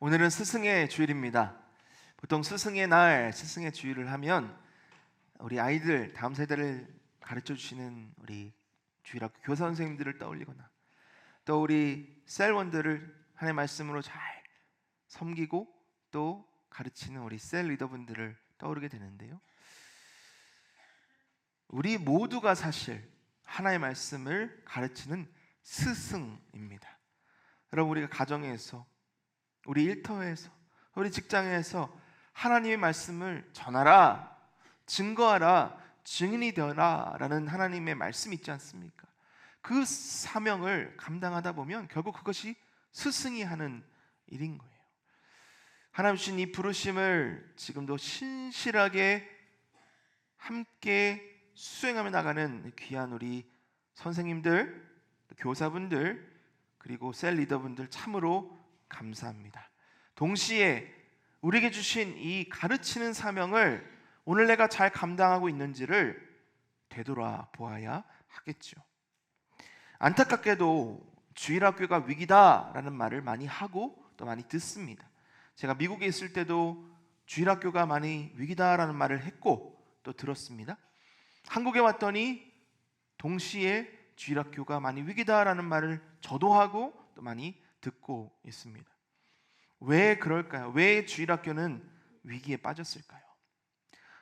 오늘은 스승의 주일입니다. 보통 스승의 날, 스승의 주일을 하면 우리 아이들, 다음 세대를 가르쳐 주시는 우리 주일학교 교사 선생님들을 떠올리거나 또 우리 셀원들을 하나님의 말씀으로 잘 섬기고 또 가르치는 우리 셀 리더분들을 떠오르게 되는데요, 우리 모두가 사실 하나님의 말씀을 가르치는 스승입니다. 여러분, 우리가 가정에서, 우리 일터에서, 우리 직장에서 하나님의 말씀을 전하라, 증거하라, 증인이 되어라 라는 하나님의 말씀이 있지 않습니까? 그 사명을 감당하다 보면 결국 그것이 스승이 하는 일인 거예요. 하나님 주신 이 부르심을 지금도 신실하게 함께 수행하며 나가는 귀한 우리 선생님들, 교사분들, 그리고 셀 리더분들 참으로 감사합니다. 동시에 우리에게 주신 이 가르치는 사명을 오늘 내가 잘 감당하고 있는지를 되돌아 보아야 하겠죠. 안타깝게도 주일학교가 위기다라는 말을 많이 하고 또 많이 듣습니다. 제가 미국에 있을 때도 주일학교가 많이 위기다라는 말을 했고 또 들었습니다. 한국에 왔더니 동시에 주일학교가 많이 위기다라는 말을 저도 하고 또 많이 듣고 있습니다. 왜 그럴까요? 왜 주일학교는 위기에 빠졌을까요?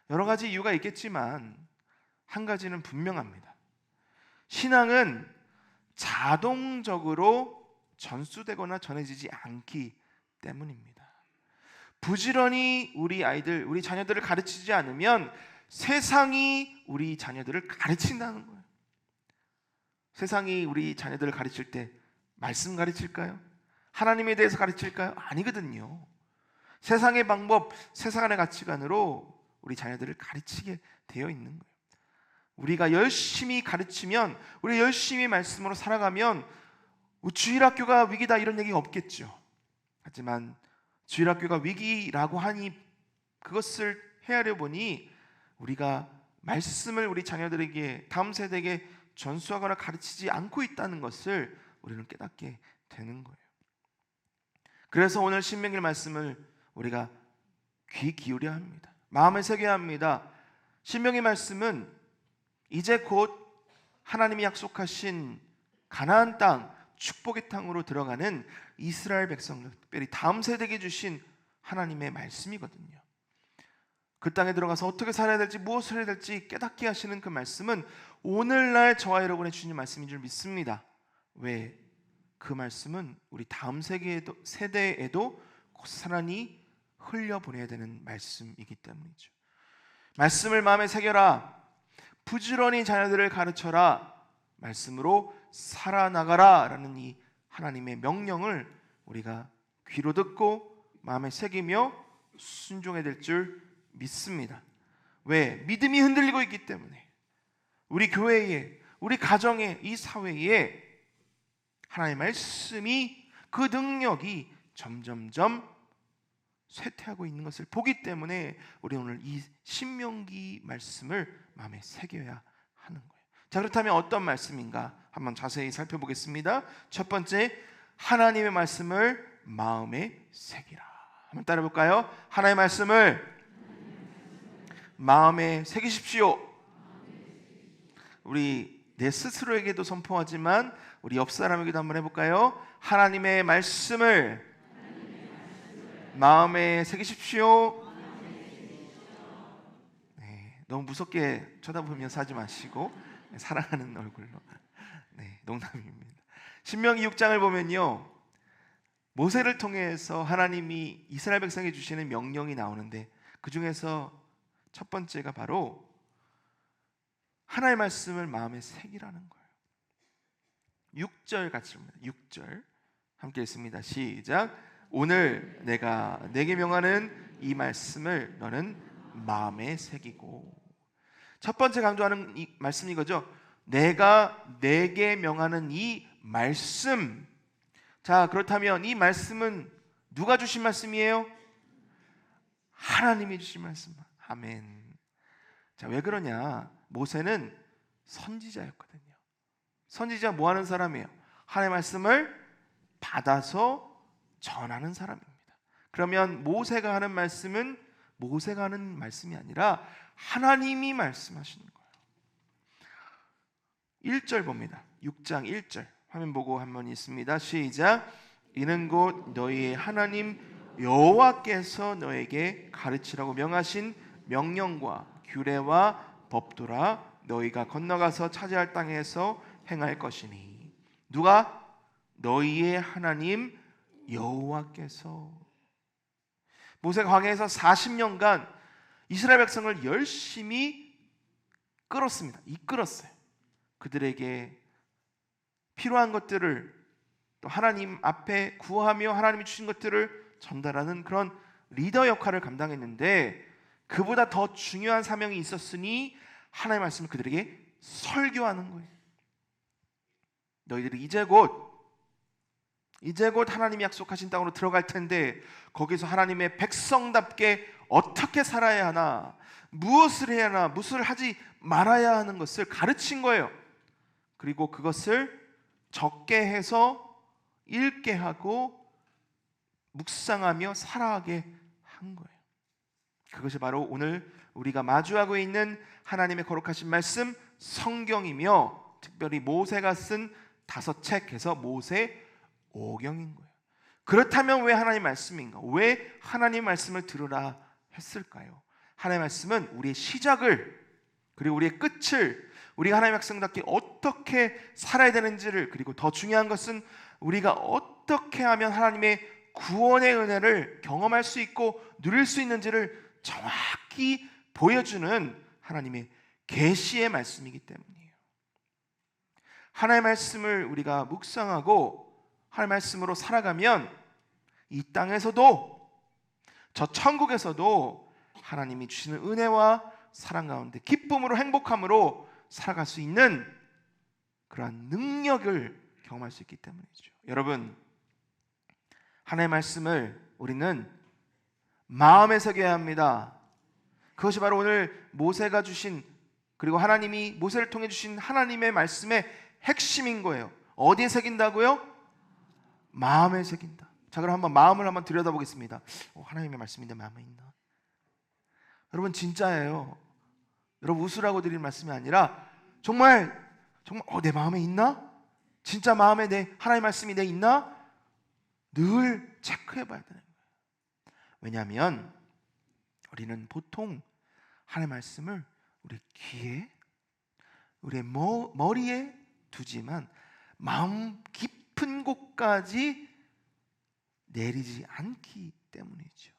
여러 가지 이유가 있겠지만 한 가지는 분명합니다. 신앙은 자동적으로 전수되거나 전해지지 않기 때문입니다. 부지런히 우리 아이들, 우리 자녀들을 가르치지 않으면 세상이 우리 자녀들을 가르친다는 거예요. 세상이 우리 자녀들을 가르칠 때 말씀 가르칠까요? 하나님에 대해서 가르칠까요? 아니거든요. 세상의 방법, 세상의 가치관으로 우리 자녀들을 가르치게 되어 있는 거예요. 우리가 열심히 가르치면, 우리 열심히 말씀으로 살아가면 주일학교가 위기다 이런 얘기가 없겠죠. 하지만 주일학교가 위기라고 하니 그것을 헤아려 보니 우리가 말씀을 우리 자녀들에게, 다음 세대에게 전수하거나 가르치지 않고 있다는 것을 우리는 깨닫게 되는 거예요. 그래서 오늘 신명기 말씀을 우리가 귀 기울여야 합니다. 마음에 새겨야 합니다. 신명기 말씀은 이제 곧 하나님이 약속하신 가나안 땅, 축복의 땅으로 들어가는 이스라엘 백성들, 특별히 다음 세대에게 주신 하나님의 말씀이거든요. 그 땅에 들어가서 어떻게 살아야 될지, 무엇을 해야 될지 깨닫게 하시는 그 말씀은 오늘날 저와 여러분의 주님 말씀인 줄 믿습니다. 왜? 그 말씀은 우리 다음 세대에도 고스란히 흘려보내야 되는 말씀이기 때문이죠. 말씀을 마음에 새겨라, 부지런히 자녀들을 가르쳐라, 말씀으로 살아나가라 라는 이 하나님의 명령을 우리가 귀로 듣고 마음에 새기며 순종해야 될 줄 믿습니다. 왜? 믿음이 흔들리고 있기 때문에 우리 교회에, 우리 가정에, 이 사회에 하나님의 말씀이, 그 능력이 점점점 쇠퇴하고 있는 것을 보기 때문에 우리 오늘 이 신명기 말씀을 마음에 새겨야 하는 거예요. 자, 그렇다면 어떤 말씀인가 한번 자세히 살펴보겠습니다. 첫 번째, 하나님의 말씀을 마음에 새기라. 한번 따라 볼까요? 하나님의 말씀을 마음에 새기십시오. 우리 내 스스로에게도 선포하지만 우리 옆 사람에게도 한번 해볼까요? 하나님의 말씀을 마음에 새기십시오. 네, 너무 무섭게 쳐다보면서 하지 마시고 사랑하는 얼굴로. 네, 농담입니다. 신명기 6장을 보면요, 모세를 통해서 하나님이 이스라엘 백성에게 주시는 명령이 나오는데 그 중에서 첫 번째가 바로 하나님의 말씀을 마음에 새기라는 거예요. 6절 같이 봅니다. 6절 함께 읽습니다. 시작. 오늘 내가 내게 명하는 이 말씀을 너는 마음에 새기고. 첫 번째 강조하는 이 말씀이 이거죠. 내가 내게 명하는 이 말씀. 자, 그렇다면 이 말씀은 누가 주신 말씀이에요? 하나님이 주신 말씀. 아멘. 자, 왜 그러냐? 모세는 선지자였거든요. 선지자 뭐 하는 사람이에요? 하나님의 말씀을 받아서 전하는 사람입니다. 그러면 모세가 하는 말씀은 모세가 하는 말씀이 아니라 하나님이 말씀하시는 거예요. 1절 봅니다. 6장 1절 화면 보고 한번 있습니다. 시작. 이는 곧 너희의 하나님 여호와께서 너에게 가르치라고 명하신 명령과 규례와 법도라. 너희가 건너가서 차지할 땅에서 행할 것이니. 누가? 너희의 하나님 여호와께서. 모세가 광야에서 40년간 이스라엘 백성을 열심히 끌었습니다. 이끌었어요. 그들에게 필요한 것들을 또 하나님 앞에 구하며 하나님이 주신 것들을 전달하는 그런 리더 역할을 감당했는데, 그보다 더 중요한 사명이 있었으니 하나님의 말씀을 그들에게 설교하는 거예요. 너희들이 이제 곧 하나님이 약속하신 땅으로 들어갈 텐데, 거기서 하나님의 백성답게 어떻게 살아야 하나, 무엇을 해야 하나, 무엇을 하지 말아야 하는 것을 가르친 거예요. 그리고 그것을 적게 해서 읽게 하고 묵상하며 살아가게 한 거예요. 그것이 바로 오늘 우리가 마주하고 있는 하나님의 거룩하신 말씀 성경이며, 특별히 모세가 쓴 5책에서 모세오경인 거예요. 그렇다면 왜 하나님 말씀인가? 왜 하나님 말씀을 들으라 했을까요? 하나님 말씀은 우리의 시작을, 그리고 우리의 끝을, 우리가 하나님의 백성답게 어떻게 살아야 되는지를, 그리고 더 중요한 것은 우리가 어떻게 하면 하나님의 구원의 은혜를 경험할 수 있고 누릴 수 있는지를 정확히 보여주는 하나님의 계시의 말씀이기 때문이에요. 하나님의 말씀을 우리가 묵상하고 하나님의 말씀으로 살아가면 이 땅에서도 저 천국에서도 하나님이 주시는 은혜와 사랑 가운데 기쁨으로 행복함으로 살아갈 수 있는 그러한 능력을 경험할 수 있기 때문이죠. 여러분, 하나님의 말씀을 우리는 마음에 새겨야 합니다. 그것이 바로 오늘 모세가 주신, 그리고 하나님이 모세를 통해 주신 하나님의 말씀의 핵심인 거예요. 어디에 새긴다고요? 마음에 새긴다. 자, 그럼 한번 마음을 한번 들여다보겠습니다. 하나님의 말씀이 내 마음에 있나? 여러분, 진짜예요. 여러분, 웃으라고 드릴 말씀이 아니라 정말 내 마음에 있나? 진짜 마음에 하나님의 말씀이 내 있나? 늘 체크해 봐야 되는 거예요. 왜냐하면 우리는 보통 하나님의 말씀을 우리 귀에, 우리의 머리에 두지만 마음 깊은 곳까지 내리지 않기 때문이죠.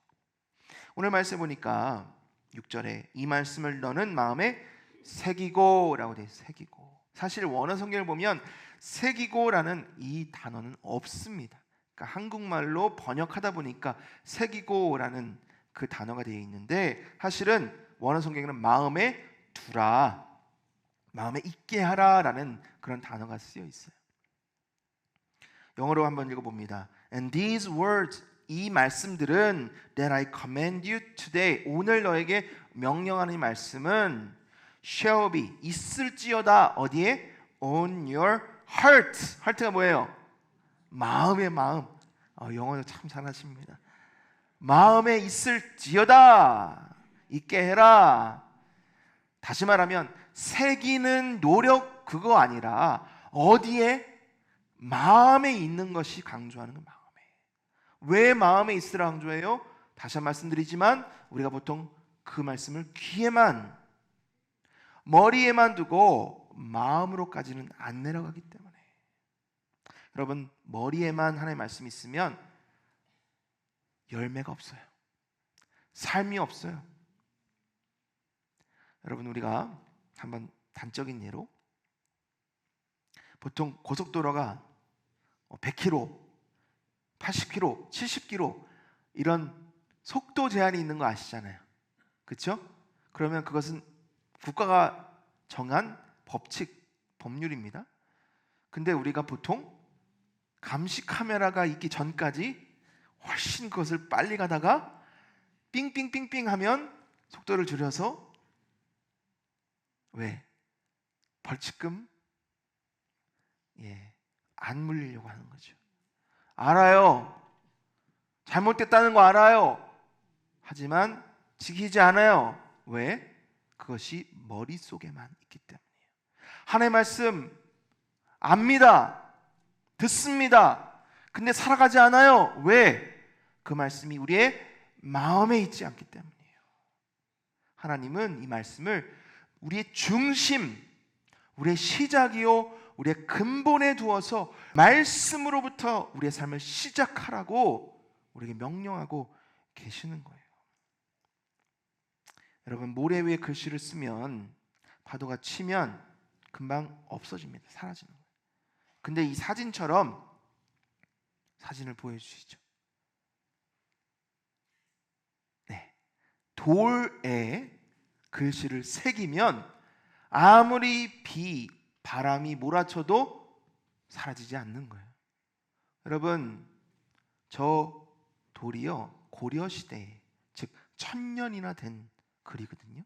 오늘 말씀 보니까 6절에 이 말씀을 너는 마음에 새기고 라고 되어 있어요. 새기고. 사실 원어 성경을 보면 새기고라는 이 단어는 없습니다. 그러니까 한국말로 번역하다 보니까 새기고라는 그 단어가 되어 있는데, 사실은 원어 성경에는 마음에 두라, 마음에 있게 하라라는 그런 단어가 쓰여 있어요. 영어로 한번 읽어봅니다. And these words, 이 말씀들은 that I command you today, 오늘 너에게 명령하는 이 말씀은 shall be, 있을지어다. 어디에? On your heart. heart가 뭐예요? 마음의 마음. 영어도 참 잘하십니다. 마음에 있을지어다. 있게 해라. 다시 말하면 새기는 노력 그거 아니라 어디에? 마음에 있는 것이 강조하는 거. 마음에. 왜 마음에 있으라 강조해요? 다시 한 번 말씀드리지만 우리가 보통 그 말씀을 귀에만, 머리에만 두고 마음으로까지는 안 내려가기 때문에, 여러분, 머리에만 하나님의 말씀이 있으면 열매가 없어요. 삶이 없어요. 여러분, 우리가 한번 단적인 예로, 보통 고속도로가 100km, 80km, 70km 이런 속도 제한이 있는 거 아시잖아요. 그렇죠? 그러면 그것은 국가가 정한 법칙, 법률입니다. 근데 우리가 보통 감시 카메라가 있기 전까지 훨씬 그것을 빨리 가다가 삥삥삥삥 하면 속도를 줄여서, 왜? 벌칙금 안 물리려고 하는 거죠. 알아요. 잘못됐다는 거 알아요. 하지만 지키지 않아요. 왜? 그것이 머릿속에만 있기 때문이에요. 하나님의 말씀 압니다. 듣습니다. 근데 살아가지 않아요. 왜? 그 말씀이 우리의 마음에 있지 않기 때문이에요. 하나님은 이 말씀을 우리의 중심, 우리의 시작이요 우리의 근본에 두어서 말씀으로부터 우리의 삶을 시작하라고 우리에게 명령하고 계시는 거예요. 여러분, 모래 위에 글씨를 쓰면 파도가 치면 금방 없어집니다. 사라지는 거예요. 근데 이 사진처럼 사진을 보여주시죠. 네, 돌에 글씨를 새기면 아무리 비, 바람이 몰아쳐도 사라지지 않는 거예요. 여러분, 저 돌이요 고려시대에, 즉 1000년이나 된 글이거든요.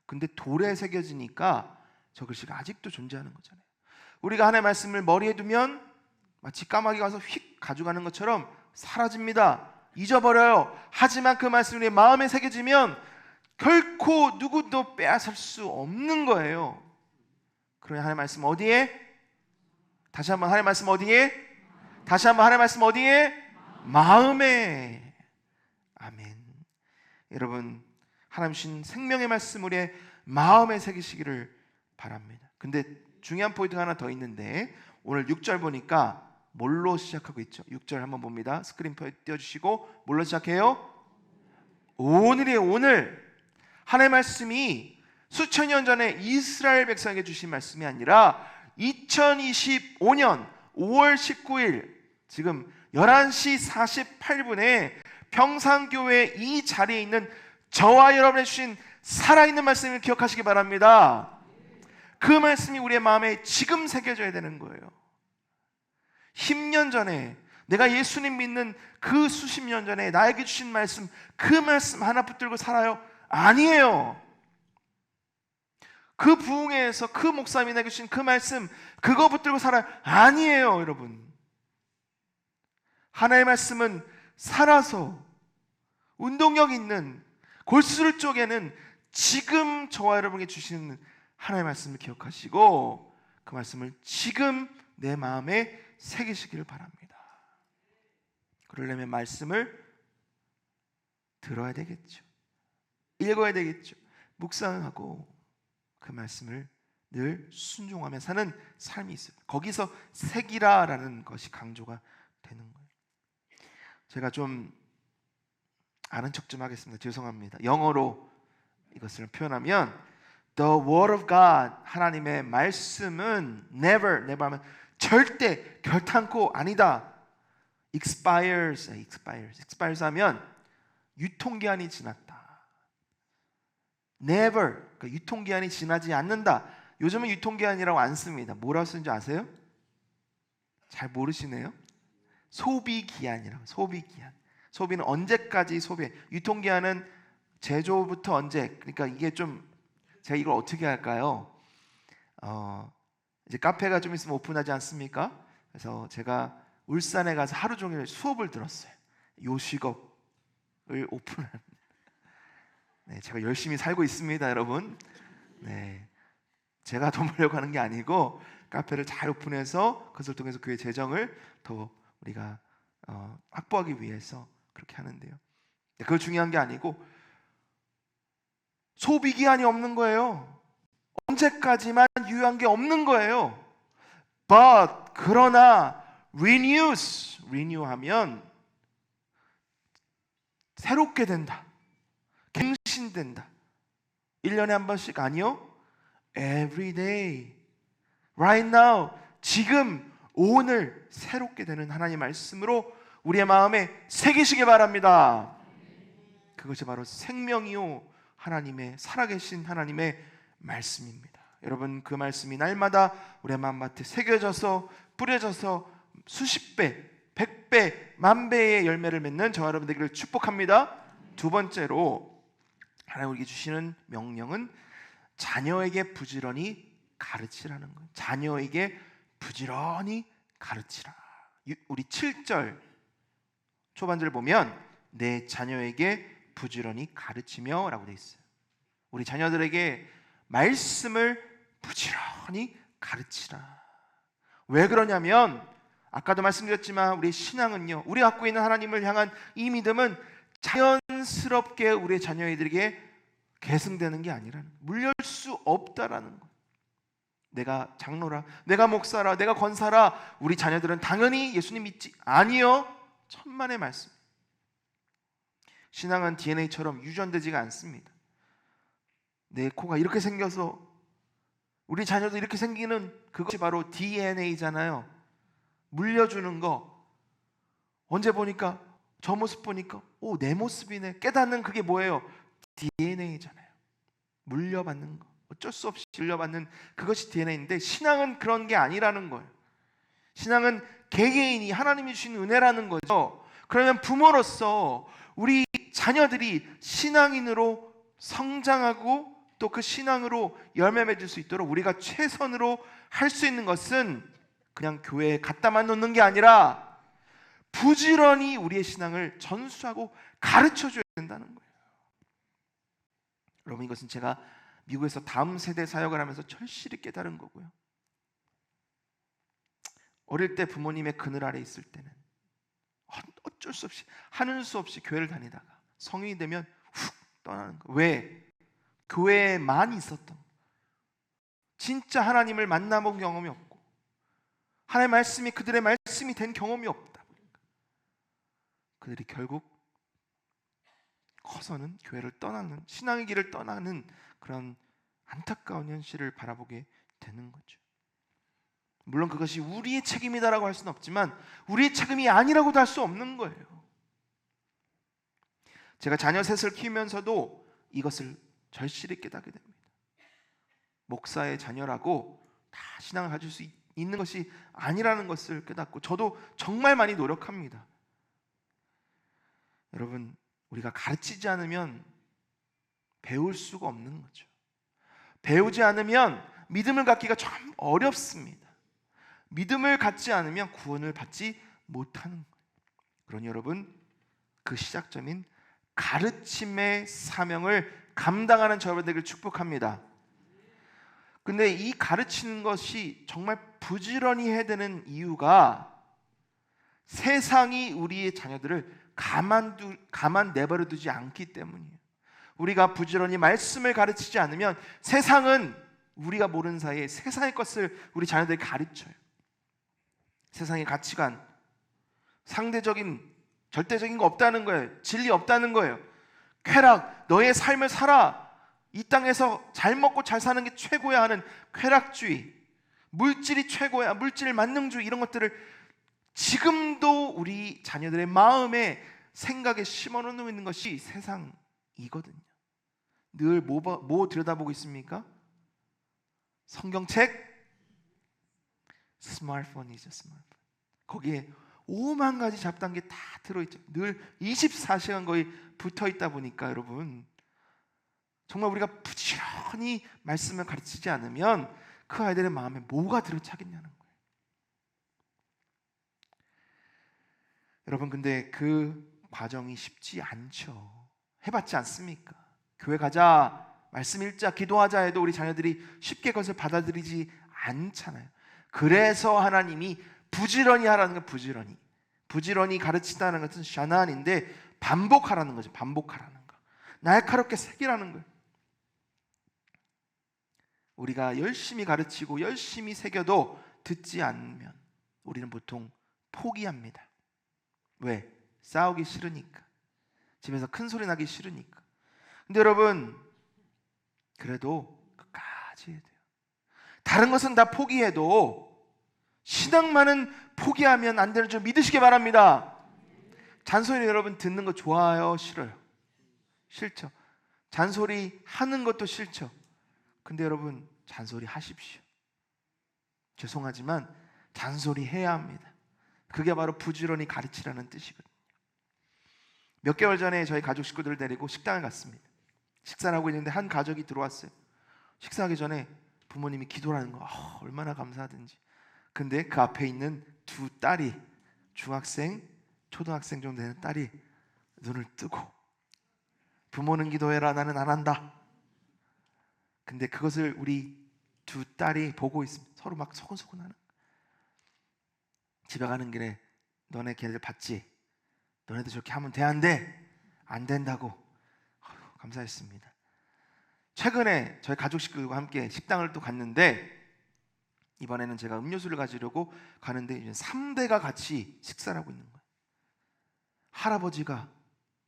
근데 돌에 새겨지니까 저 글씨가 아직도 존재하는 거잖아요. 우리가 하나님의 말씀을 머리에 두면 마치 까마귀가 와서 휙 가져가는 것처럼 사라집니다. 잊어버려요. 하지만 그 말씀이 우리의 마음에 새겨지면 결코 누구도 빼앗을 수 없는 거예요. 그러니 하나님의 말씀 어디에? 다시 한번 하나님의 말씀 어디에? 다시 한번 하나님의 말씀 어디에? 마음에. 아멘. 여러분, 하나님 주신 생명의 말씀 우리의 마음에 새기시기를 바랍니다. 근데 중요한 포인트가 하나 더 있는데, 오늘 6절 보니까 뭘로 시작하고 있죠? 6절 한번 봅니다. 스크린 띄워주시고, 뭘로 시작해요? 오늘이에요. 오늘. 하나님의 말씀이 수천 년 전에 이스라엘 백성에게 주신 말씀이 아니라 2025년 5월 19일 지금 11시 48분에 평산교회 이 자리에 있는 저와 여러분의 주신 살아있는 말씀을 기억하시기 바랍니다. 그 말씀이 우리의 마음에 지금 새겨져야 되는 거예요. 10년 전에 내가 예수님 믿는 그 수십 년 전에 나에게 주신 말씀, 그 말씀 하나 붙들고 살아요? 아니에요. 그 부흥회에서 그 목사님이 내게 주신 그 말씀, 그거 붙들고 살아요? 아니에요. 여러분, 하나의 말씀은 살아서 운동력 있는 골수를 쪼개는 지금 저와 여러분에게 주시는 하나의 말씀을 기억하시고 그 말씀을 지금 내 마음에 새기시기를 바랍니다. 그러려면 말씀을 들어야 되겠죠. 읽어야 되겠죠. 묵상하고 그 말씀을 늘 순종하며 사는 삶이 있어요. 거기서 새기라라는 것이 강조가 되는 거예요. 제가 좀 아는 척 좀 하겠습니다. 죄송합니다. 영어로 이것을 표현하면 The Word of God, 하나님의 말씀은 never 하면 절대, 결탄코 아니다. expires 하면 유통기한이 지났다. never, 그러니까 유통기한이 지나지 않는다. 요즘은 유통기한이라고 안 씁니다. 뭐라고 쓰는지 아세요? 잘 모르시네요. 소비기한이라고. 소비기한. 소비는 언제까지 소비해. 유통기한은 제조부터 언제. 그러니까 이게 좀, 제가 이걸 어떻게 할까요? 이제 카페가 좀 있으면 오픈하지 않습니까? 그래서 제가 울산에 가서 하루 종일 수업을 들었어요. 요식업을 오픈하는. 네, 제가 열심히 살고 있습니다, 여러분. 네, 제가 돈 벌려고 하는 게 아니고 카페를 잘 오픈해서 그것을 통해서 교회 재정을 더 우리가 확보하기 위해서 그렇게 하는데요. 그거 중요한 게 아니고 소비 기한이 없는 거예요. 언제까지만 유효한 게 없는 거예요. But 그러나 renew하면 새롭게 된다. 갱신된다. 1년에 한 번씩 아니요. Every day. Right now. 지금 오늘 새롭게 되는 하나님의 말씀으로 우리의 마음에 새기시기 바랍니다. 그것이 바로 생명이요 하나님의 살아계신 하나님의 말씀입니다. 여러분, 그 말씀이 날마다 우리의 마음밭에 새겨져서 뿌려져서 수십 배, 100배, 만배의 열매를 맺는 저와 여러분 되기를 축복합니다. 두 번째로 하나님 우리에게 주시는 명령은 자녀에게 부지런히 가르치라는 거예요. 자녀에게 부지런히 가르치라. 우리 7절 초반절 보면 내 자녀에게 부지런히 가르치며 라고 되어 있어요. 우리 자녀들에게 말씀을 부지런히 가르치라. 왜 그러냐면 아까도 말씀드렸지만 우리 신앙은요, 우리 갖고 있는 하나님을 향한 이 믿음은 자연스럽게 우리 자녀들에게 계승되는 게 아니라는, 물릴 수 없다라는 거. 내가 장로라, 내가 목사라, 내가 권사라, 우리 자녀들은 당연히 예수님 믿지. 아니요, 천만의 말씀. 신앙은 DNA처럼 유전되지가 않습니다. 내 코가 이렇게 생겨서 우리 자녀도 이렇게 생기는 그것이 바로 DNA잖아요. 물려주는 거. 언제 보니까 저 모습 보니까 내 모습이네 깨닫는, 그게 뭐예요? DNA잖아요. 물려받는 거, 어쩔 수 없이 물려받는 그것이 DNA인데, 신앙은 그런 게 아니라는 거예요. 신앙은 개개인이 하나님이 주신 은혜라는 거죠. 그러면 부모로서 우리 자녀들이 신앙인으로 성장하고 또 그 신앙으로 열매 맺을 수 있도록 우리가 최선으로 할 수 있는 것은 그냥 교회에 갖다만 놓는 게 아니라 부지런히 우리의 신앙을 전수하고 가르쳐줘야 된다는 거예요. 여러분, 이것은 제가 미국에서 다음 세대 사역을 하면서 절실히 깨달은 거고요. 어릴 때 부모님의 그늘 아래 있을 때는 어쩔 수 없이 하는 수 없이 교회를 다니다가 성인이 되면 훅 떠나는 거예요. 왜? 교회에만 있었던, 진짜 하나님을 만나본 경험이 없고 하나님의 말씀이 그들의 말씀이 된 경험이 없다 보니까 그들이 결국 커서는 교회를 떠나는, 신앙의 길을 떠나는 그런 안타까운 현실을 바라보게 되는 거죠. 물론 그것이 우리의 책임이다라고 할 수는 없지만 우리의 책임이 아니라고도 할 수 없는 거예요. 제가 자녀 셋을 키우면서도 이것을 절실히 깨닫게 됩니다. 목사의 자녀라고 다 신앙을 가질 수 있는 것이 아니라는 것을 깨닫고 저도 정말 많이 노력합니다. 여러분, 우리가 가르치지 않으면 배울 수가 없는 거죠. 배우지 않으면 믿음을 갖기가 참 어렵습니다. 믿음을 갖지 않으면 구원을 받지 못하는 거예요. 그러니 여러분, 그 시작점인 가르침의 사명을 감당하는 저여러분 되기를 축복합니다. 근데 이 가르치는 것이 정말 부지런히 해야 되는 이유가 세상이 우리의 자녀들을 가만 내버려 두지 않기 때문이에요. 우리가 부지런히 말씀을 가르치지 않으면 세상은 우리가 모르는 사이에 세상의 것을 우리 자녀들에게 가르쳐요. 세상의 가치관, 상대적인, 절대적인 거 없다는 거예요. 진리 없다는 거예요. 쾌락, 너의 삶을 살아, 이 땅에서 잘 먹고 잘 사는 게 최고야 하는 쾌락주의, 물질이 최고야, 물질 만능주의, 이런 것들을 지금도 우리 자녀들의 마음에, 생각에 심어놓고 있는 것이 세상이거든요. 늘 뭐 들여다보고 있습니까? 성경책, 스마트폰이죠. 스마트폰. 거기에 5만 가지 잡다한 게 다 들어있죠. 늘 24시간 거의 붙어있다 보니까 여러분, 정말 우리가 부지런히 말씀을 가르치지 않으면 그 아이들의 마음에 뭐가 들어차겠냐는 거예요. 여러분, 근데 그 과정이 쉽지 않죠. 해봤지 않습니까? 교회 가자, 말씀 읽자, 기도하자 해도 우리 자녀들이 쉽게 그것을 받아들이지 않잖아요. 그래서 하나님이 부지런히 하라는 거예요. 부지런히 가르친다는 것은 샤난인데 반복하라는 거죠. 반복하라는 거, 날카롭게 새기라는 거예요. 우리가 열심히 가르치고 열심히 새겨도 듣지 않으면 우리는 보통 포기합니다. 왜? 싸우기 싫으니까, 집에서 큰 소리 나기 싫으니까. 근데 여러분, 그래도 끝까지 해야 돼요. 다른 것은 다 포기해도 신앙만은 포기하면 안 되는 줄 믿으시기 바랍니다. 잔소리 여러분 듣는 거 좋아요? 싫어요? 싫죠. 잔소리 하는 것도 싫죠. 근데 여러분, 잔소리 하십시오. 죄송하지만 잔소리 해야 합니다. 그게 바로 부지런히 가르치라는 뜻이거든요. 몇 개월 전에 저희 가족 식구들을 데리고 식당을 갔습니다. 식사를 하고 있는데 한 가족이 들어왔어요. 식사하기 전에 부모님이 기도라는 거, 얼마나 감사하든지. 근데 그 앞에 있는 두 딸이, 중학생, 초등학생 정도 되는 딸이 눈을 뜨고 부모는 기도해라 나는 안 한다. 근데 그것을 우리 두 딸이 보고 있습니다. 서로 막 소곤소곤하는. 집에 가는 길에 너네 걔들 봤지? 너네도 저렇게 하면 돼 안 돼? 안 된다고. 감사했습니다. 최근에 저희 가족 식구들과 함께 식당을 또 갔는데 이번에는 제가 음료수를 가지려고 가는데 이제 3대가 같이 식사를 하고 있는 거예요. 할아버지가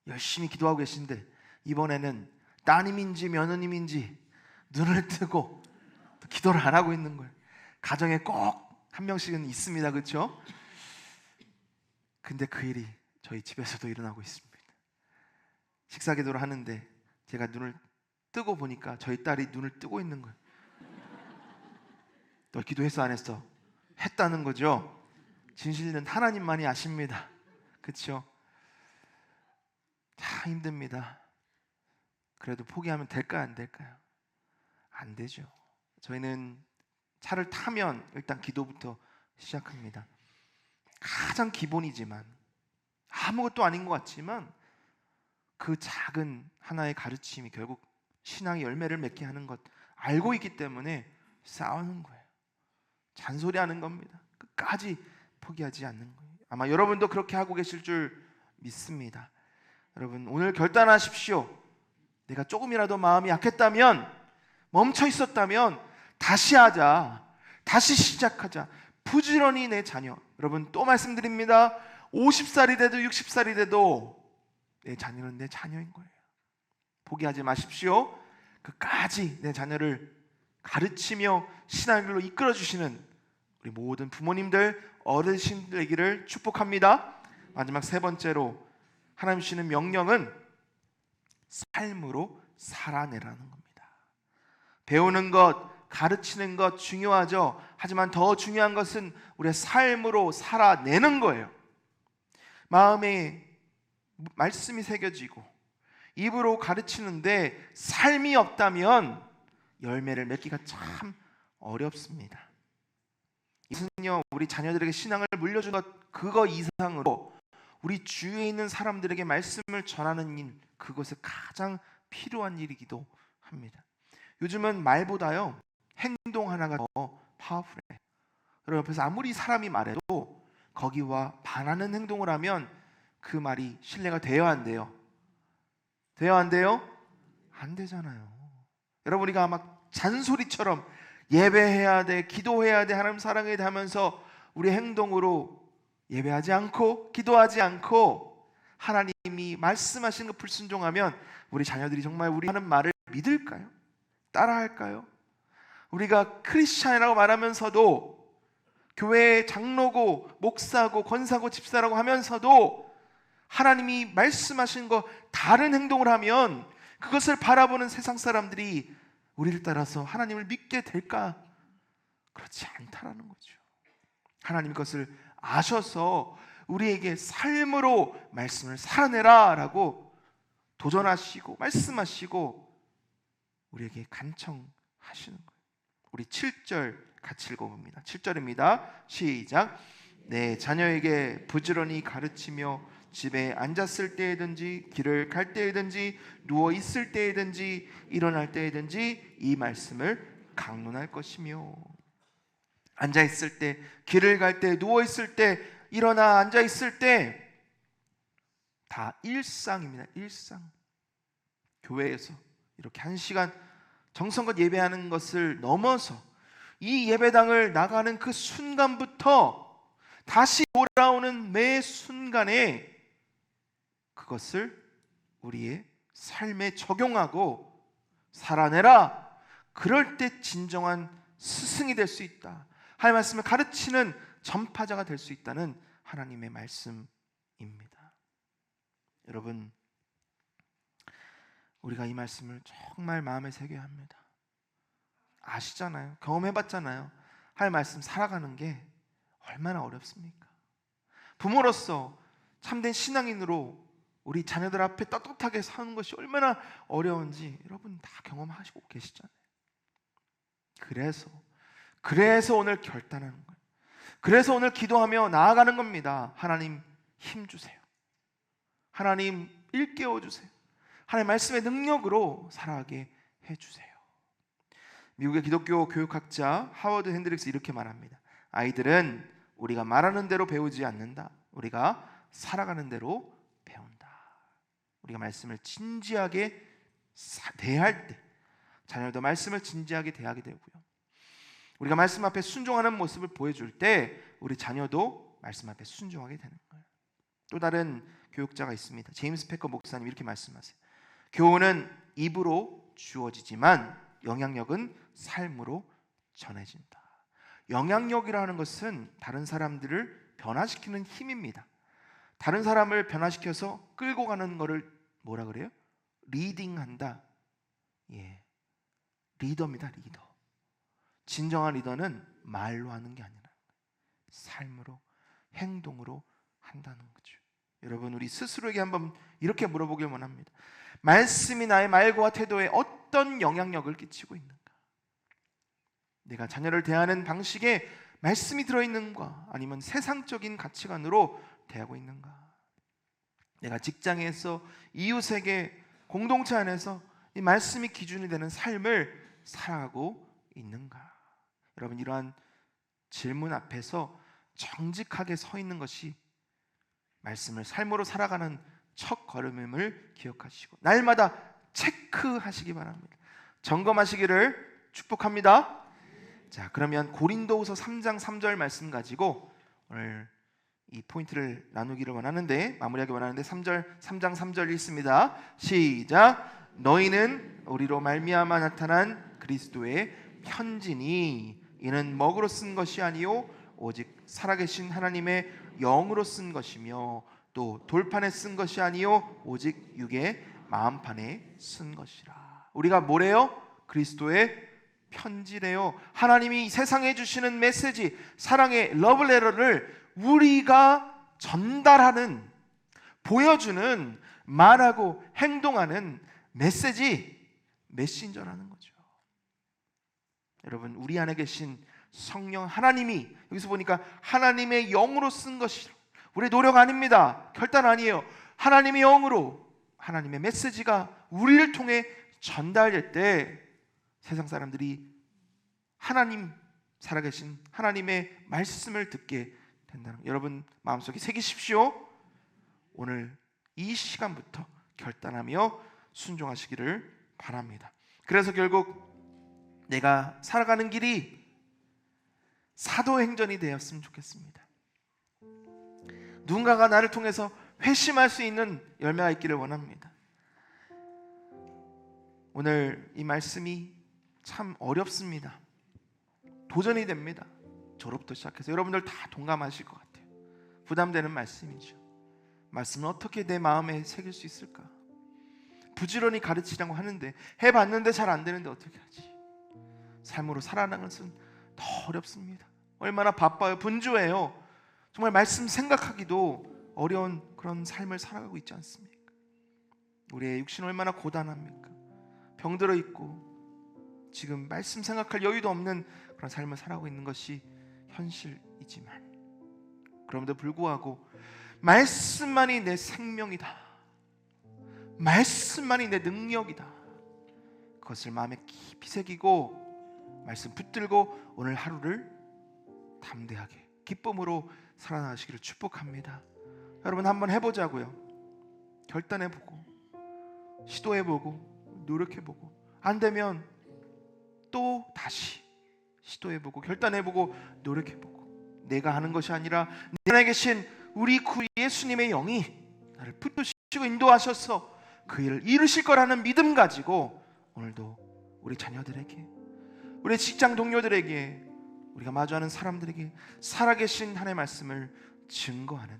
열심히 기도하고 계신데 이번에는 따님인지 며느님인지 눈을 뜨고 기도를 안 하고 있는 거예요. 가정에 꼭 한 명씩은 있습니다. 그렇죠? 근데 그 일이 저희 집에서도 일어나고 있습니다. 식사 기도를 하는데 제가 눈을 뜨고 보니까 저희 딸이 눈을 뜨고 있는 거예요. 너 기도했어 안 했어? 했다는 거죠. 진실은 하나님만이 아십니다. 그렇죠? 다 힘듭니다. 그래도 포기하면 될까요 안 될까요? 안 되죠. 저희는 차를 타면 일단 기도부터 시작합니다. 가장 기본이지만 아무것도 아닌 것 같지만 그 작은 하나의 가르침이 결국 신앙의 열매를 맺게 하는 것 알고 있기 때문에 싸우는 거예요. 잔소리하는 겁니다. 끝까지 포기하지 않는 거예요. 아마 여러분도 그렇게 하고 계실 줄 믿습니다. 여러분 오늘 결단하십시오. 내가 조금이라도 마음이 약했다면, 멈춰 있었다면 다시 하자. 다시 시작하자. 부지런히 내 자녀, 여러분 또 말씀드립니다. 50살이 돼도 60살이 돼도 내 자녀는 내 자녀인 거예요. 포기하지 마십시오. 끝까지 내 자녀를 가르치며 신앙길로 이끌어 주시는 우리 모든 부모님들, 어르신들 되기를 축복합니다. 마지막 세 번째로 하나님 주시는 명령은 삶으로 살아내라는 겁니다. 배우는 것, 가르치는 것 중요하죠. 하지만 더 중요한 것은 우리의 삶으로 살아내는 거예요. 마음에 말씀이 새겨지고 입으로 가르치는데 삶이 없다면 열매를 맺기가 참 어렵습니다. 이것은요, 우리 자녀들에게 신앙을 물려준 것 그거 이상으로 우리 주위에 있는 사람들에게 말씀을 전하는 일, 그것이 가장 필요한 일이기도 합니다. 요즘은 말보다요 행동 하나가 더 파워풀해요. 여러분 옆에서 아무리 사람이 말해도 거기와 반하는 행동을 하면 그 말이 신뢰가 돼요 안 돼요? 돼요 안 돼요? 안 되잖아요. 여러분 우리가 막 잔소리처럼 예배해야 돼, 기도해야 돼, 하나님 사랑해야 돼 하면서 우리 행동으로 예배하지 않고 기도하지 않고 하나님이 말씀하시는 것 불순종하면 우리 자녀들이 정말 우리 하는 말을 믿을까요? 따라할까요? 우리가 크리스찬이라고 말하면서도 교회의 장로고 목사고 권사고 집사라고 하면서도 하나님이 말씀하신 거 다른 행동을 하면 그것을 바라보는 세상 사람들이 우리를 따라서 하나님을 믿게 될까? 그렇지 않다라는 거죠. 하나님 그것을 아셔서 우리에게 삶으로 말씀을 살아내라 라고 도전하시고 말씀하시고 우리에게 간청하시는 거예요. 우리 7절 같이 읽어봅니다. 7절입니다. 시작. 내 자녀에게 부지런히 가르치며 집에 앉았을 때에든지 길을 갈 때에든지 누워 있을 때에든지 일어날 때에든지 이 말씀을 강론할 것이며. 앉아 있을 때, 길을 갈 때, 누워 있을 때, 일어나 앉아 있을 때 다 일상입니다. 일상. 교회에서 이렇게 1시간 정성껏 예배하는 것을 넘어서 이 예배당을 나가는 그 순간부터 다시 돌아오는 매 순간에 그것을 우리의 삶에 적용하고 살아내라. 그럴 때 진정한 스승이 될 수 있다. 하나님의 말씀을 가르치는 전파자가 될 수 있다는 하나님의 말씀입니다. 여러분, 우리가 이 말씀을 정말 마음에 새겨야 합니다. 아시잖아요. 경험해봤잖아요. 하나님의 말씀 살아가는 게 얼마나 어렵습니까? 부모로서 참된 신앙인으로 우리 자녀들 앞에 떳떳하게 사는 것이 얼마나 어려운지 여러분 다 경험하시고 계시잖아요. 그래서 오늘 결단하는 거예요. 그래서 오늘 기도하며 나아가는 겁니다. 하나님 힘 주세요. 하나님 일깨워 주세요. 하나님의 말씀의 능력으로 살아가게 해주세요. 미국의 기독교 교육학자 하워드 핸드릭스 이렇게 말합니다. 아이들은 우리가 말하는 대로 배우지 않는다. 우리가 살아가는 대로 배운다. 우리가 말씀을 진지하게 대할 때 자녀도 말씀을 진지하게 대하게 되고요, 우리가 말씀 앞에 순종하는 모습을 보여줄 때 우리 자녀도 말씀 앞에 순종하게 되는 거예요. 또 다른 교육자가 있습니다. 제임스 패커 목사님 이렇게 말씀하세요. 교훈은 입으로 주어지지만 영향력은 삶으로 전해진다. 영향력이라는 것은 다른 사람들을 변화시키는 힘입니다. 다른 사람을 변화시켜서 끌고 가는 것을 뭐라 그래요? 리딩한다. 예, 리더입니다. 리더. 진정한 리더는 말로 하는 게 아니라 삶으로, 행동으로 한다는 거죠. 여러분, 우리 스스로에게 한번 이렇게 물어보길 원합니다. 말씀이 나의 말과 태도에 어떤 영향력을 끼치고 있는가? 내가 자녀를 대하는 방식에 말씀이 들어있는가? 아니면 세상적인 가치관으로 대하고 있는가? 내가 직장에서, 이웃에게, 공동체 안에서 이 말씀이 기준이 되는 삶을 살아가고 있는가? 여러분, 이러한 질문 앞에서 정직하게 서 있는 것이 말씀을 삶으로 살아가는 첫 걸음임을 기억하시고 날마다 체크하시기 바랍니다. 점검하시기를 축복합니다. 자, 그러면 고린도후서 3장 3절 말씀 가지고 오늘 이 포인트를 나누기를 원하는데, 마무리하기 원하는데 3장 3절 읽습니다. 시작. 너희는 우리로 말미암아 나타난 그리스도의 편지니 이는 먹으로 쓴 것이 아니요 오직 살아계신 하나님의 영으로 쓴 것이며 또 돌판에 쓴 것이 아니요 오직 육의 마음판에 쓴 것이라. 우리가 뭐래요? 그리스도의 편지래요. 하나님이 세상에 주시는 메시지, 사랑의 러브레터를 우리가 전달하는, 보여주는, 말하고 행동하는 메시지, 메신저라는 거죠. 여러분, 우리 안에 계신 성령 하나님이, 여기서 보니까 하나님의 영으로 쓴 것이라. 우리의 노력 아닙니다. 결단 아니에요. 하나님의 영으로 하나님의 메시지가 우리를 통해 전달될 때 세상 사람들이 하나님, 살아계신 하나님의 말씀을 듣게 된다는 거, 여러분 마음속에 새기십시오. 오늘 이 시간부터 결단하며 순종하시기를 바랍니다. 그래서 결국 내가 살아가는 길이 사도행전이 되었으면 좋겠습니다. 누군가가 나를 통해서 회심할 수 있는 열매가 있기를 원합니다. 오늘 이 말씀이 참 어렵습니다. 도전이 됩니다. 저로부터 시작해서 여러분들 다 동감하실 것 같아요. 부담되는 말씀이죠. 말씀을 어떻게 내 마음에 새길 수 있을까? 부지런히 가르치려고 하는데, 해봤는데 잘 안 되는데 어떻게 하지? 삶으로 살아가는 것은 더 어렵습니다. 얼마나 바빠요. 분주해요. 정말 말씀 생각하기도 어려운 그런 삶을 살아가고 있지 않습니까? 우리의 육신은 얼마나 고단합니까? 병들어 있고 지금 말씀 생각할 여유도 없는 그런 삶을 살아가고 있는 것이 현실이지만, 그럼에도 불구하고 말씀만이 내 생명이다, 말씀만이 내 능력이다, 그것을 마음에 깊이 새기고 말씀 붙들고 오늘 하루를 담대하게 기쁨으로 살아나가시기를 축복합니다. 여러분, 한번 해보자고요. 결단해보고 시도해보고 노력해보고, 안 되면 또 다시 시도해보고 결단해보고 노력해보고, 내가 하는 것이 아니라 내 안에 계신 우리 구 예수님의 영이 나를 붙드시고 인도하셔서 그 일을 이루실 거라는 믿음 가지고 오늘도 우리 자녀들에게, 우리 직장 동료들에게, 우리가 마주하는 사람들에게 살아계신 하나님의 말씀을 증거하는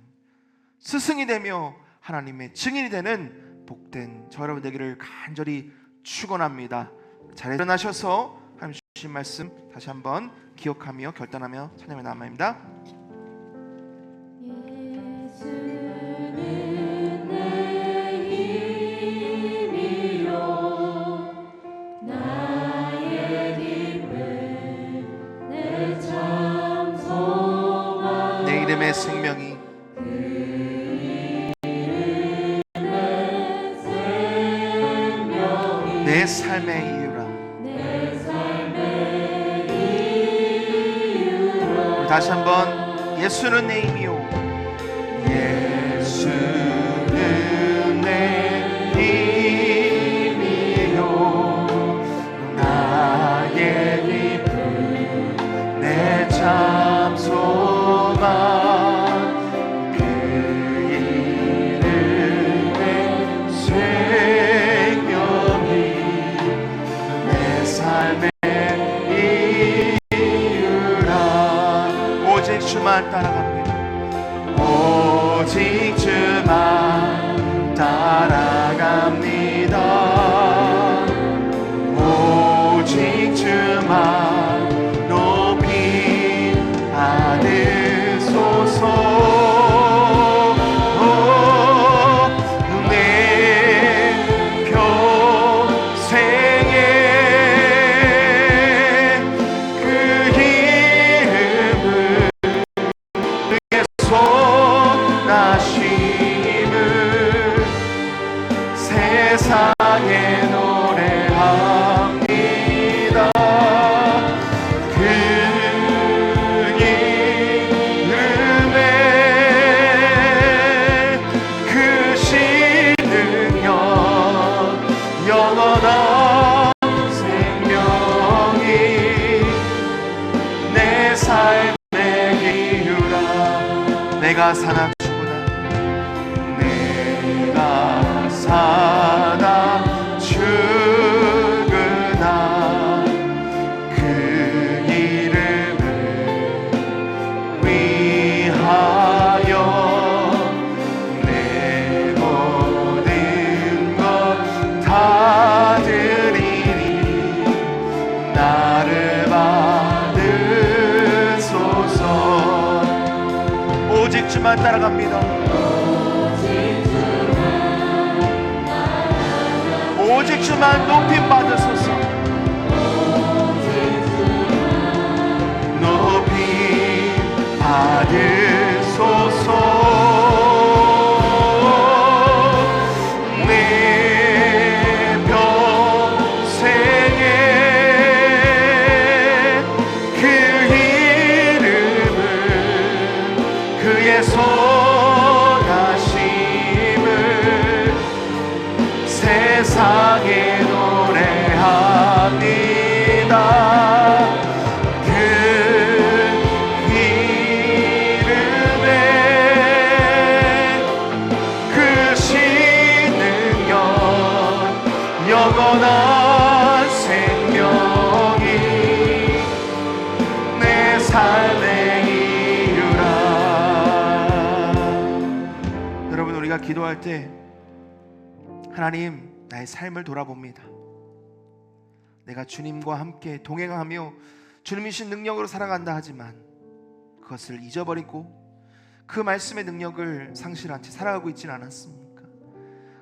스승이 되며 하나님의 증인이 되는 복된 저 여러분 되기를 간절히 축원합니다. 잘 일어나셔서 하나님 주신 말씀 다시 한번 기억하며 결단하며 찬양의 나아갑니다. 내 이름의 생명이 내 삶의 이유라. 우리 다시 한번 예수는 내 힘이요, 예수는 내 힘이요, 나의 기쁨 내 참소만, 그 이름 내 생명이 내 삶의 이유라. 오직 주만 따라갑니다. 오직 주만 따라갑니다. 오직 주만 높이 받으소서. 내 평생에 그 이름을 선하심을 세상에 노래합니다. 그 이름에 그 신능력 영원한 생명이 내 삶의 이유라. 내가 사나 죽으나, 내가 사나 죽으나 그 이름을 위하여 내 모든 것 다 드리리. 나를 받으소서. 오직 주만 따라갑니다. 오직 주만 높임 받으소서. 높임 받으소서. 내 평생에 그 이름을 그의 선하심을 세상에 노래합니다. 그 이름에 그 신능력 영원한 생명이 내 삶의 이유라. 여러분, 우리가 기도할 때 하나님, 나의 삶을 돌아봅니다. 내가 주님과 함께 동행하며 주님이신 능력으로 살아간다 하지만 그것을 잊어버리고 그 말씀의 능력을 상실한 채 살아가고 있지는 않았습니까?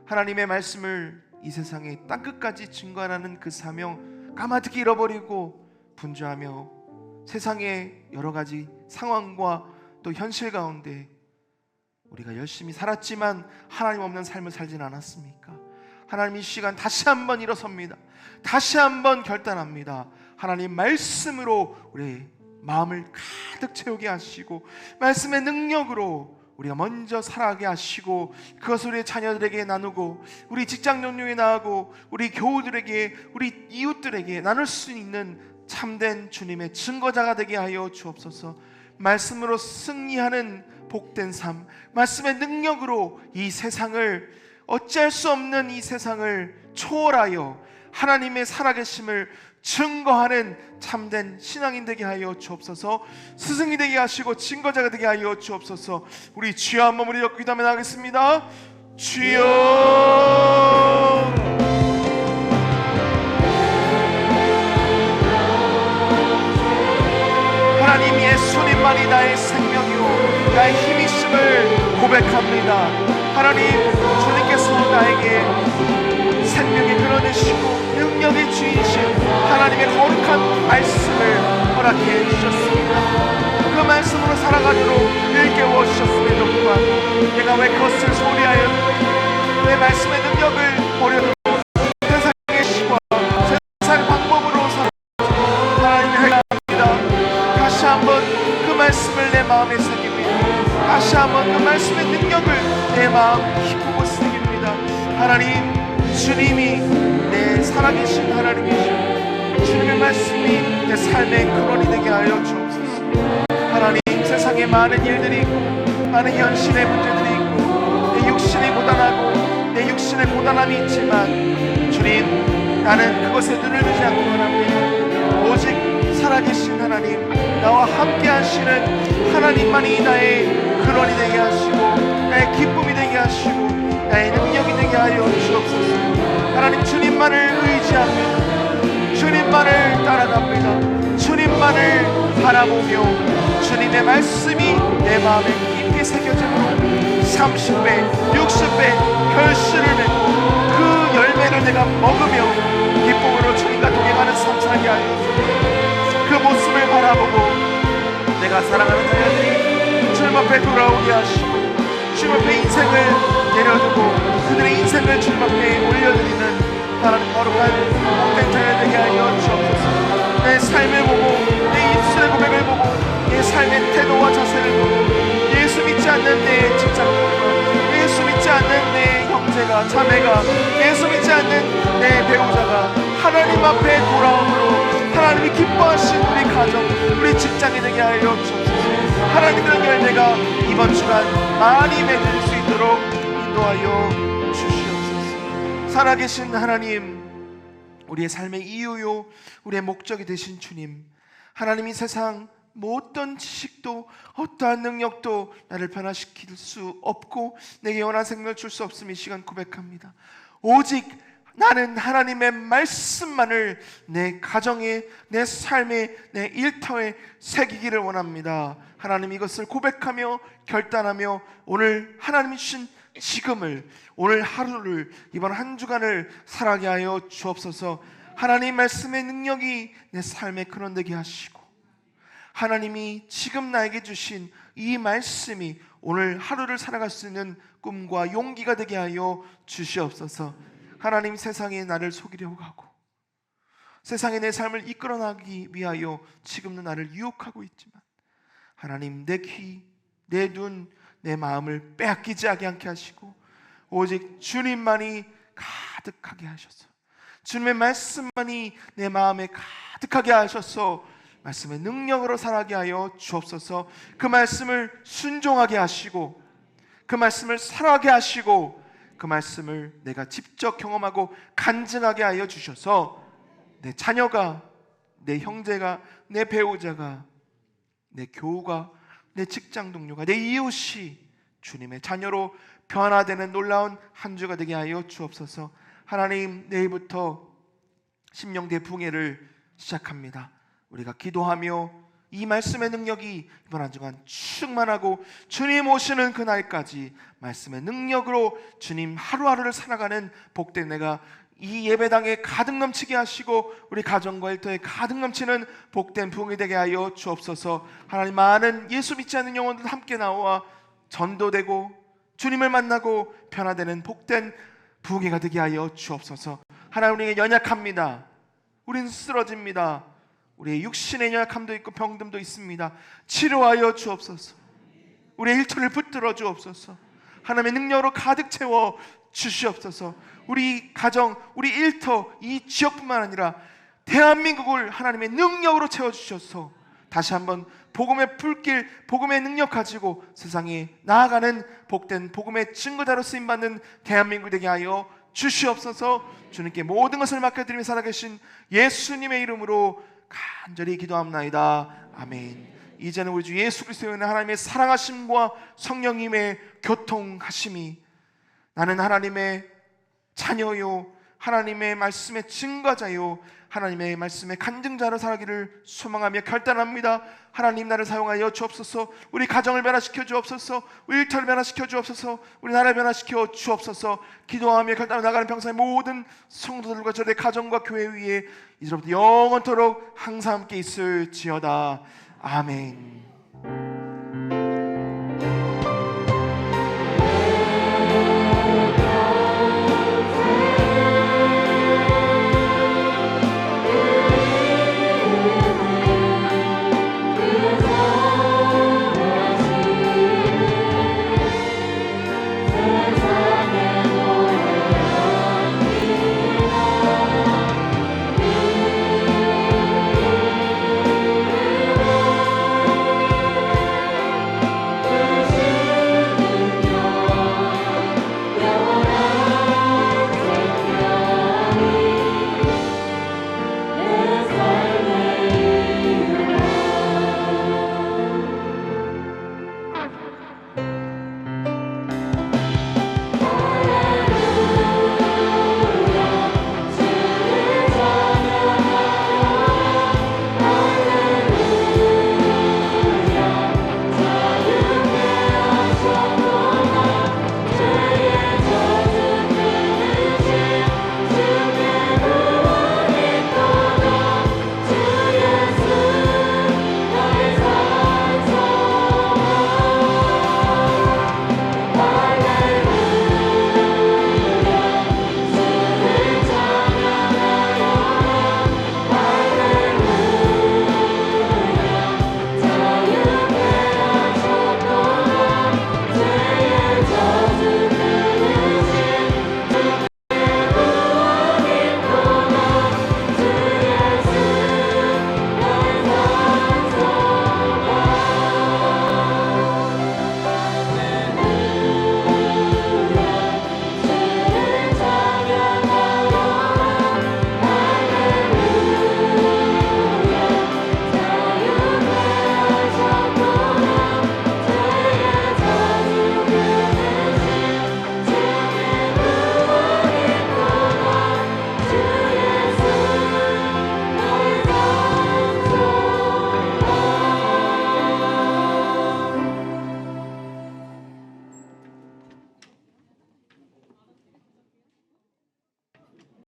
하나님의 말씀을 이 세상의 땅끝까지 증거하는 그 사명 까마득히 잃어버리고 분주하며 세상의 여러 가지 상황과 또 현실 가운데 우리가 열심히 살았지만 하나님 없는 삶을 살진 않았습니까? 하나님, 이 시간 다시 한번 일어섭니다. 다시 한번 결단합니다. 하나님 말씀으로 우리 마음을 가득 채우게 하시고 말씀의 능력으로 우리가 먼저 살아가게 하시고 그것을 우리 자녀들에게 나누고 우리 직장 동료에 나가고 우리 교우들에게, 우리 이웃들에게 나눌 수 있는 참된 주님의 증거자가 되게 하여 주옵소서. 말씀으로 승리하는 복된 삶, 말씀의 능력으로 이 세상을, 어찌할 수 없는 이 세상을 초월하여 하나님의 살아계심을 증거하는 참된 신앙인 되게 하여 주옵소서. 스승이 되게 하시고 증거자가 되게 하여 주옵소서. 우리 주여 한번 우리 엮고 기도하며 나가겠습니다. 주여, 하나님, 예수님만이 나의 생명이요 나의 힘이심을 고백합니다. 하나님, 주님께서 나에게 생명이 흘러내시고 능력의 주이신 하나님의 거룩한 말씀을 허락해 주셨습니다. 그 말씀으로 살아가도록 일깨워 주셨음에도 불구하고 내가 왜 그것을 소리하여 내 말씀의 능력을 버려두고 말씀의 능력을 내 마음 기쁘고 새깁니다. 하나님, 주님이 내 살아계신 하나님이시오. 주님의 말씀이 내 삶의 근원이 되게 하여 주옵소서. 하나님, 세상에 많은 일들이 있고 많은 현실의 문제들이 있고 내 육신이 고단하고 내 육신의 고단함이 있지만 주님, 나는 그것에 눈을 두지 않고 원합니다. 오직 살아계신 하나님, 나와 함께 하시는 하나님만이 나의 근원이 되게 하시고 나의 기쁨이 되게 하시고 나의 능력이 되게 하여 주옵소서. 하나님, 주님만을 의지합니다. 주님만을 따라갑니다. 주님만을 바라보며 주님의 말씀이 내 마음에 깊이 새겨지므로 30배, 60배 결실을 맺고 그 열매를 내가 먹으며 기쁨으로 주님과 동행하는 삶 살게 하여 주옵소서. 그 모습을 바라보고 내가 사랑하는 자녀들이 주님 앞에 돌아오게 하시고 주님 앞에 인생을 내려두고 그들의 인생을 주님 앞에 올려드리는 하나님 거룩한 복된 자녀 되게 하여 주옵소서. 내 삶을 보고 내 입술의 고백을 보고 내 삶의 태도와 자세를 보고 예수 믿지 않는 내 직장과 예수 믿지 않는 내 형제가 자매가 예수 믿지 않는 내 배우자가 하나님 앞에 돌아옴으로 하나님이 기뻐하신 우리 가정 우리 직장이 되게 하여 주옵소서. 하나님의 열매가 이번 주간 많이 맺을 수 있도록 인도하여 주시옵소서. 살아계신 하나님, 우리의 삶의 이유요 우리의 목적이 되신 주님, 하나님이 세상 어떤 지식도 어떠한 능력도 나를 변화시킬 수 없고 내게 영원한 생명을 줄 수 없음을 이 시간 고백합니다. 오직 나는 하나님의 말씀만을 내 가정에, 내 삶에, 내 일터에 새기기를 원합니다. 하나님, 이것을 고백하며 결단하며 오늘 하나님이 주신 지금을, 오늘 하루를, 이번 한 주간을 살아가게 하여 주옵소서. 하나님 말씀의 능력이 내 삶에 근원되게 하시고 하나님이 지금 나에게 주신 이 말씀이 오늘 하루를 살아갈 수 있는 꿈과 용기가 되게 하여 주시옵소서. 하나님, 세상에 나를 속이려고 하고 세상에 내 삶을 이끌어나기 위하여 지금도 나를 유혹하고 있지만 하나님, 내 귀, 내 눈, 내 마음을 빼앗기지 않게 하시고 오직 주님만이 가득하게 하셔서 주님의 말씀만이 내 마음에 가득하게 하셔서 말씀의 능력으로 살아가게 하여 주옵소서. 그 말씀을 순종하게 하시고 그 말씀을 살아가게 하시고 그 말씀을 내가 직접 경험하고 간증하게 하여 주셔서 내 자녀가, 내 형제가, 내 배우자가, 내 교우가, 내 직장 동료가, 내 이웃이 주님의 자녀로 변화되는 놀라운 한 주가 되게 하여 주옵소서. 하나님, 내일부터 심령대 붕해를 시작합니다. 우리가 기도하며 이 말씀의 능력이 이번 한 주간 충만하고 주님 오시는 그날까지 말씀의 능력으로 주님 하루하루를 살아가는 복된 내가 이 예배당에 가득 넘치게 하시고 우리 가정과 일터에 가득 넘치는 복된 부흥이 되게 하여 주옵소서. 하나님, 많은 예수 믿지 않는 영혼들 함께 나와 전도되고 주님을 만나고 변화되는 복된 부흥이가 되게 하여 주옵소서. 하나님, 우리에게 연약합니다. 우리는 쓰러집니다. 우리의 육신의 연약함도 있고 병듦도 있습니다. 치료하여 주옵소서. 우리의 일터를 붙들어 주옵소서. 하나님의 능력으로 가득 채워 주시옵소서. 우리 가정, 우리 일터, 이 지역뿐만 아니라 대한민국을 하나님의 능력으로 채워주셔서 다시 한번 복음의 불길, 복음의 능력 가지고 세상에 나아가는 복된 복음의 증거자로 쓰임받는 대한민국 되게 하여 주시옵소서. 주님께 모든 것을 맡겨드리며 살아계신 예수님의 이름으로 간절히 기도합나이다. 아멘. 이제는 우리 주 예수 그리스도의 은혜, 하나님의 사랑하심과 성령님의 교통하심이 나는 하나님의 자녀요, 하나님의 말씀의 증거자요, 하나님의 말씀의 간증자로 살아기를 소망하며 결단합니다. 하나님, 나를 사용하여 주옵소서. 우리 가정을 변화시켜 주옵소서. 우리 일터를 변화시켜 주옵소서. 우리 나라를 변화시켜 주옵소서. 기도하며 결단하며 나가는 평생의 모든 성도들과 저의 가정과 교회 위에 이제부터 영원토록 항상 함께 있을지어다. 아멘.